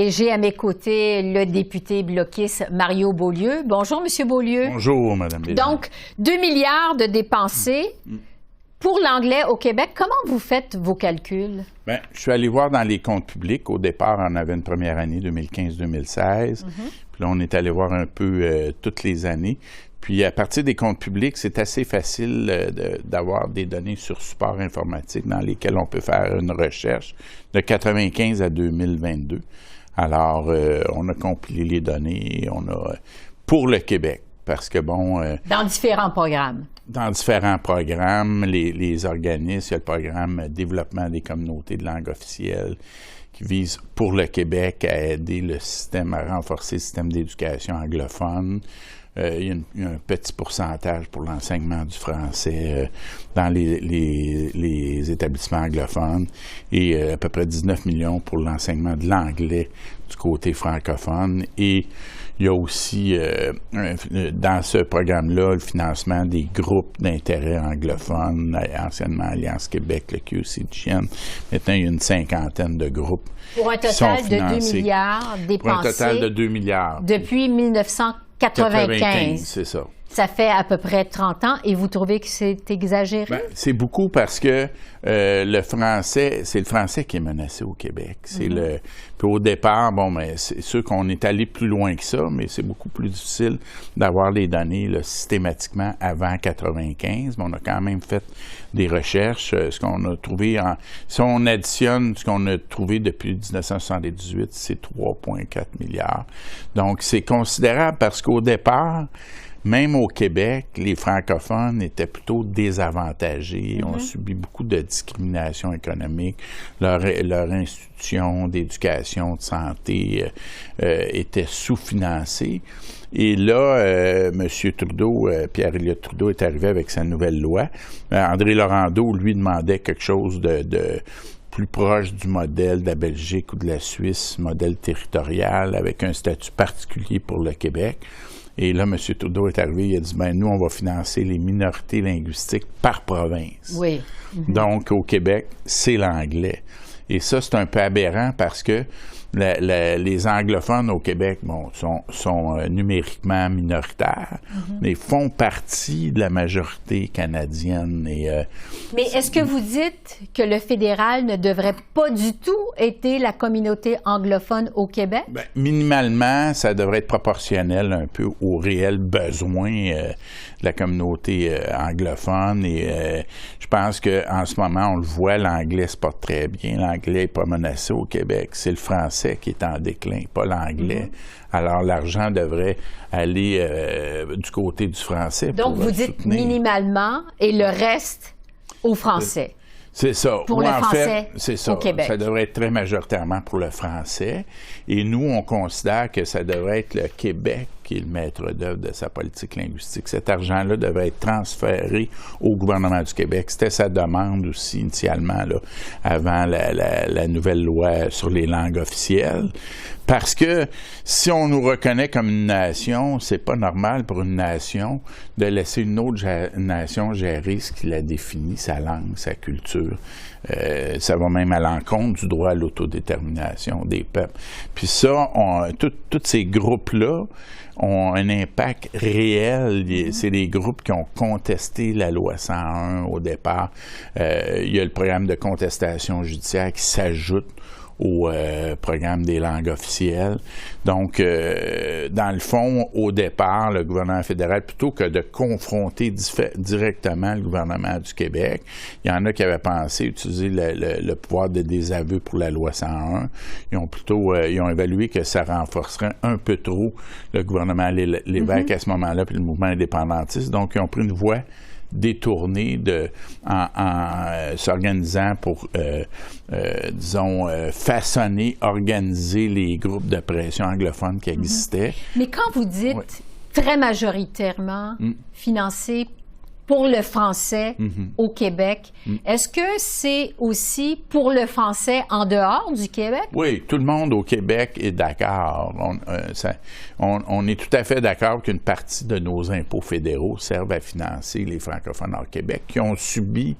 Et j'ai à mes côtés le député bloquiste Mario Beaulieu. Bonjour, M. Beaulieu. Bonjour, Mme Bélanger. Donc, 2 milliards de dépensés pour l'anglais au Québec. Comment vous faites vos calculs? Bien, je suis allé voir dans les comptes publics. Au départ, on avait une première année, 2015-2016. Puis là, on est allé voir un peu toutes les années. Puis à partir des comptes publics, c'est assez facile d'avoir des données sur support informatique dans lesquelles on peut faire une recherche de 1995 à 2022. Alors, on a compilé les données, pour le Québec, parce que bon... dans différents programmes. Dans différents programmes, les organismes, il y a le programme Développement des communautés de langue officielle qui vise pour le Québec à aider le système, à renforcer le système d'éducation anglophone. Il y a un petit pourcentage pour l'enseignement du français dans les établissements anglophones et à peu près 19 millions pour l'enseignement de l'anglais du côté francophone. Et il y a aussi, dans ce programme-là, le financement des groupes d'intérêt anglophones, anciennement Alliance Québec, le QCGN. Maintenant, il y a une cinquantaine de groupes. Pour un total de 2 milliards dépensés. Pour un total de 2 milliards. Depuis 1995. C'est ça. Ça fait à peu près 30 ans et vous trouvez que c'est exagéré? Bien, c'est beaucoup parce que le français, c'est le français qui est menacé au Québec. C'est puis au départ, bon, mais c'est sûr qu'on est allé plus loin que ça, mais c'est beaucoup plus difficile d'avoir les données là, systématiquement avant 1995. Mais on a quand même fait des recherches. Ce qu'on a trouvé, si on additionne ce qu'on a trouvé depuis 1978, c'est 3,4 milliards. Donc, c'est considérable parce qu'au départ, même au Québec, les francophones étaient plutôt désavantagés, ont subi beaucoup de discrimination économique. Leur institution d'éducation, de santé était sous-financée. Et là, M. Trudeau, Pierre-Éliott Trudeau est arrivé avec sa nouvelle loi. André Laurendeau, lui, demandait quelque chose de plus proche du modèle de la Belgique ou de la Suisse, modèle territorial, avec un statut particulier pour le Québec. Et là, M. Trudeau est arrivé, il a dit, bien, nous, on va financer les minorités linguistiques par province. Oui. Donc, au Québec, c'est l'anglais. Et ça, c'est un peu aberrant parce que les anglophones au Québec, bon, sont numériquement minoritaires, mais font partie de la majorité canadienne. Mais est-ce que vous dites que le fédéral ne devrait pas du tout aider la communauté anglophone au Québec? Bien, minimalement, ça devrait être proportionnel un peu aux réels besoins de la communauté anglophone. Et je pense qu'en ce moment, on le voit, l'anglais se porte très bien. L'anglais n'est pas menacé au Québec. C'est le français qui est en déclin, pas l'anglais. Alors, l'argent devrait aller du côté du français. Donc, vous dites minimalement et le reste au français. C'est ça. Pour le français c'est ça. Au Québec. Ça devrait être très majoritairement pour le français. Et nous, on considère que ça devrait être le Québec qui est le maître d'œuvre de sa politique linguistique. Cet argent-là devrait être transféré au gouvernement du Québec. C'était sa demande aussi, initialement, là, avant la nouvelle loi sur les langues officielles. Parce que si on nous reconnaît comme une nation, c'est pas normal pour une nation de laisser une autre nation gérer ce qui la définit, sa langue, sa culture. Ça va même à l'encontre du droit à l'autodétermination des peuples. Puis ça, tous ces groupes-là ont un impact réel. C'est les groupes qui ont contesté la loi 101 au départ. Il y a le programme de contestation judiciaire qui s'ajoute au programme des langues officielles. Donc, dans le fond, au départ, le gouvernement fédéral, plutôt que de confronter directement le gouvernement du Québec, il y en a qui avaient pensé utiliser le pouvoir de désaveu pour la loi 101. Ils ont évalué que ça renforcerait un peu trop le gouvernement Lévesque à ce moment-là, puis le mouvement indépendantiste. Donc, ils ont pris une voie détournée en s'organisant pour, façonner, organiser les groupes de pression anglophones qui existaient. Mais quand vous dites très majoritairement financé pour le français au Québec, est-ce que c'est aussi pour le français en dehors du Québec? Oui, tout le monde au Québec est d'accord. On est tout à fait d'accord qu'une partie de nos impôts fédéraux servent à financer les francophones hors Québec qui ont subi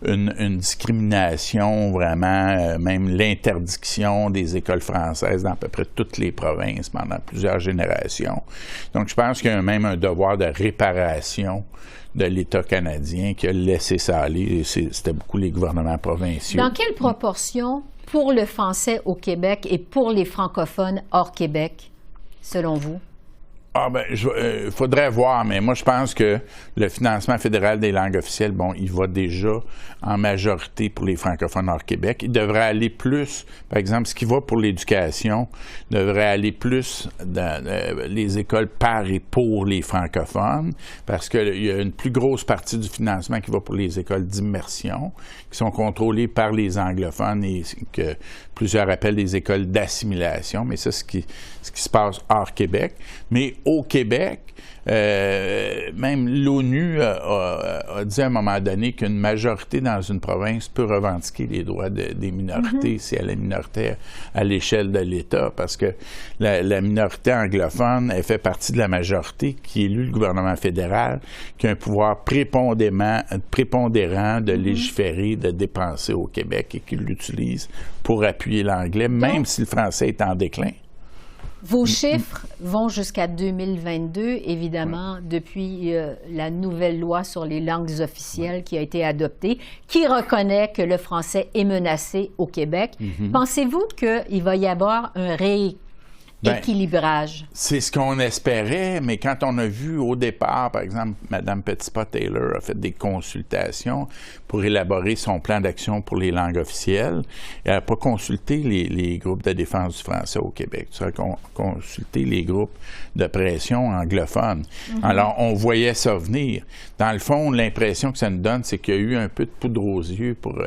une discrimination vraiment, même l'interdiction des écoles françaises dans à peu près toutes les provinces pendant plusieurs générations. Donc, je pense qu'il y a même un devoir de réparation de l'État canadien qui a laissé ça aller. C'était beaucoup les gouvernements provinciaux. Dans quelle proportion pour le français au Québec et pour les francophones hors Québec, selon vous? Ah ben, faudrait voir, mais moi je pense que le financement fédéral des langues officielles, bon, il va déjà en majorité pour les francophones hors Québec. Il devrait aller plus, par exemple, ce qui va pour l'éducation devrait aller plus dans les écoles par et pour les francophones, parce qu'il y a une plus grosse partie du financement qui va pour les écoles d'immersion, qui sont contrôlées par les anglophones et que plusieurs appellent des écoles d'assimilation, mais ça, ce qui se passe hors Québec. Mais au Québec, même l'ONU a dit à un moment donné qu'une majorité dans une province peut revendiquer les droits des minorités si elle est minoritaire à l'échelle de l'État, parce que la minorité anglophone, elle fait partie de la majorité qui élit le gouvernement fédéral, qui a un pouvoir prépondérant de légiférer, de dépenser au Québec et qui l'utilise pour appuyer l'anglais, même si le français est en déclin. Vos chiffres vont jusqu'à 2022, évidemment, depuis la nouvelle loi sur les langues officielles qui a été adoptée, qui reconnaît que le français est menacé au Québec. Pensez-vous qu'il va y avoir un rééquilibrage? C'est ce qu'on espérait, mais quand on a vu au départ, par exemple, Mme Petitpas-Taylor a fait des consultations pour élaborer son plan d'action pour les langues officielles. Elle n'a pas consulté les groupes de défense du français au Québec. Elle a consulté les groupes de pression anglophones. Alors, on voyait ça venir. Dans le fond, l'impression que ça nous donne, c'est qu'il y a eu un peu de poudre aux yeux pour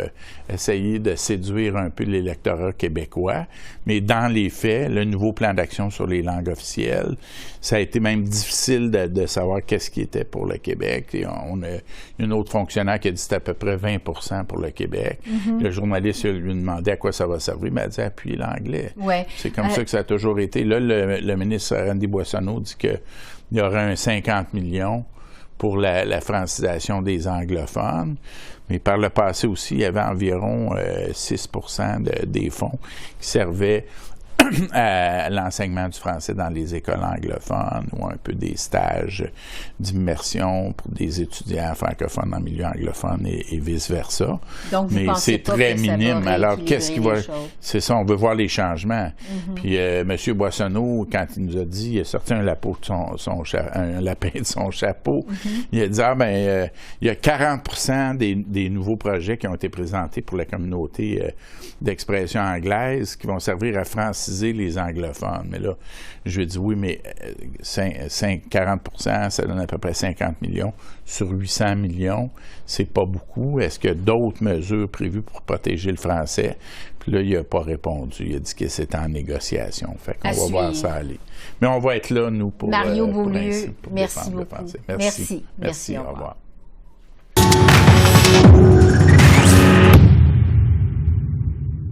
essayer de séduire un peu l'électorat québécois. Mais dans les faits, le nouveau plan d'action sur les langues officielles, ça a été même difficile de savoir qu'est-ce qui était pour le Québec. Et on a une autre fonctionnaire qui a dit que c'était à peu près 20% pour le Québec. Le journaliste lui demandait à quoi ça va servir, mais elle a dit appuyer l'anglais. Ouais. C'est comme ça que ça a toujours été. Là, le ministre Randy Boissonneau dit qu'il y aurait un 50 millions pour la francisation des anglophones. Mais par le passé aussi, il y avait environ 6% des fonds qui servaient à l'enseignement du français dans les écoles anglophones ou un peu des stages d'immersion pour des étudiants francophones en milieu anglophone et vice-versa. Donc, vous mais pensez c'est pas très que ça minime. va Alors, qu'est-ce qui va... C'est ça, on veut voir les changements. Puis, M. Boissonneau, quand il nous a dit, il a sorti un lapin de son chapeau, il a dit, il y a 40% des nouveaux projets qui ont été présentés pour la communauté d'expression anglaise qui vont servir à franciser les anglophones. Mais là, je lui ai dit oui, mais 40%, ça donne à peu près 50 millions. Sur 800 millions, c'est pas beaucoup. Est-ce qu'il y a d'autres mesures prévues pour protéger le français? Puis là, il n'a pas répondu. Il a dit que c'était en négociation. Fait qu'on va voir ça aller. Mais on va être là, nous, pour Mario Beaulieu, pour merci défendre beaucoup. le français. Merci. Au revoir.